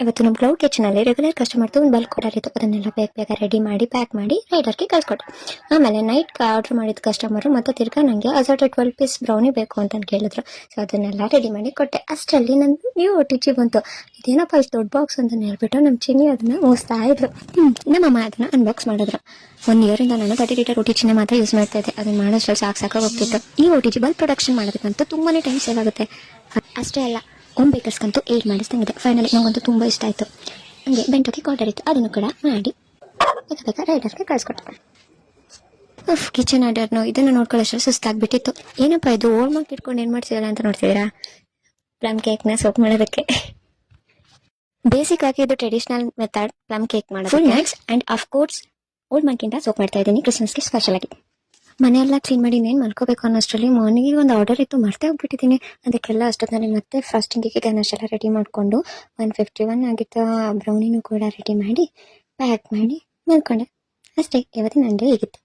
ಇವತ್ತು ನಮ್ಮ cloud ಕಿಚನಲ್ಲಿ regular ಕಸ್ಟಮರ್ದು ಒಂದು ಬಲ್ಕ್ ಆರ್ಡರ್ ಇತ್ತು. ಅದನ್ನೆಲ್ಲ ಬೇಗ ರೆಡಿ ಮಾಡಿ ಪ್ಯಾಕ್ ಮಾಡಿ ರೈಡರ್ಗೆ ಕಳ್ಸಿಕೊಟ್ಟೆ. ಆಮೇಲೆ ನೈಟ್ ಆರ್ಡರ್ ಮಾಡಿದ ಕಸ್ಟಮರು ಮತ್ತೆ ತಿರ್ಗಾ ನನಗೆ ಅಸರ್ಟೆಡ್ 12 ಪೀಸ್ ಬ್ರೌನಿ ಬೇಕು ಅಂತ ಕೇಳಿದ್ರು. ಸೊ ಅದನ್ನೆಲ್ಲ ರೆಡಿ ಮಾಡಿ ಕೊಟ್ಟೆ. ಅಷ್ಟರಲ್ಲಿ ನಂದು ನ್ಯೂ OTG ಬಂತು. ಇದೇನಪ್ಪ ಇಷ್ಟು ದೊಡ್ಡ ಬಾಕ್ಸ್ ಅಂತ ಹೇಳ್ಬಿಟ್ಟು ನಮ್ಮ ಚಿನ್ನಿ ಅದನ್ನ ಮುಗಿಸ್ತಾ ಇದ್ರು. ನಮ್ಮಮ್ಮ ಅದನ್ನ ಅನ್ಬಾಕ್ಸ್ ಮಾಡಿದ್ರು. 1 ಇಯರಿಂದ ನಾನು 30 ಲೀಟರ್ OTGನ ಮಾತ್ರ ಯೂಸ್ ಮಾಡ್ತಾ ಇದ್ದೆ. ಅದನ್ನ ಮಾಡೋಷ್ಟ್ರಲ್ಲಿ ಸಾಕಾಗಿ ಹೋಗ್ತಿತ್ತು. ಈ OTG ಬಲ್ಕ್ ಪ್ರೊಡಕ್ಷನ್ ಮಾಡೋದಕ್ಕಂತೂ ತುಂಬಾನೇ ಟೈಮ್ ಸೇವ್ ಆಗುತ್ತೆ. ಅಷ್ಟೇ ಅಲ್ಲ, ಹೋಮ್ ಬೇಕರ್ಸ್ಗಂತೂ ಏಡ್ ಮಾಡಿಸ್ದಂಗಿದೆ. ಫೈನಲಿ ನಂಗಂತೂ ತುಂಬ ಇಷ್ಟ ಆಯಿತು. ಹಂಗೆ ಬೆಂಟೋಗೆ ಆರ್ಡರ್ ಇತ್ತು, ಅದನ್ನು ಕೂಡ ಮಾಡಿ ಬೇಗ ರೈಡರ್ಗೆ ಕಳಿಸ್ಕೊಟ್ಟೆ. ಕಿಚನ್ ಆರ್ಡರ್ನು ಇದನ್ನು ನೋಡ್ಕೊಳ್ಳೋಷ್ಟು ಸುಸ್ತಾಗ್ಬಿಟ್ಟಿತ್ತು. ಏನಪ್ಪ ಇದು ಓಲ್ಡ್ ಮಾರ್ಕ್ ಇಟ್ಕೊಂಡು ಏನು ಮಾಡ್ತಿದ್ದೀರಾ ಅಂತ ನೋಡ್ತಿದ್ದೀರಾ? ಪ್ಲಮ್ ಕೇಕ್ನ ಸೋಪ್ ಮಾಡೋದಕ್ಕೆ. ಬೇಸಿಕ್ ಆಗಿ ಇದು ಟ್ರೆಡಿಷನಲ್ ಮೆಥಡ್ ಪ್ಲಮ್ ಕೇಕ್ ಮಾಡೋದು. Full nuts and of course old ಮಾರ್ಕಿಂದ ಸೋಪ್ ಮಾಡ್ತಾ ಇದ್ದೀನಿ ಕ್ರಿಸ್ಮಸ್ಗೆ ಸ್ಪೆಷಲ್ ಆಗಿ. ಮನೆಯೆಲ್ಲ ಕ್ಲೀನ್ ಮಾಡಿ ಇನ್ನೇನು ಮಲ್ಕೋಬೇಕು ಅನ್ನೋಷ್ಟರಲ್ಲಿ ಮಾರ್ನಿಂಗಿಗೆ ಒಂದು ಆರ್ಡರ್ ಇತ್ತು, ಮರ್ತೇ ಹೋಗ್ಬಿಟ್ಟಿದ್ದೀನಿ. ಅದಕ್ಕೆಲ್ಲ ಅಷ್ಟೊತ್ತಲ್ಲಿ ಮತ್ತೆ ಫಾಸ್ಟಿಂಗಿಗೆ ಗಣೇಶೆಲ್ಲ ರೆಡಿ ಮಾಡಿಕೊಂಡು 151 ಆಗಿತ್ತು. ಬ್ರೌನಿನೂ ಕೂಡ ರೆಡಿ ಮಾಡಿ ಪ್ಯಾಕ್ ಮಾಡಿ ಮಲ್ಕೊಂಡೆ. ಅಷ್ಟೇ, ಇವತ್ತಿನ ನನಗೆ ಹೀಗಿತ್ತು.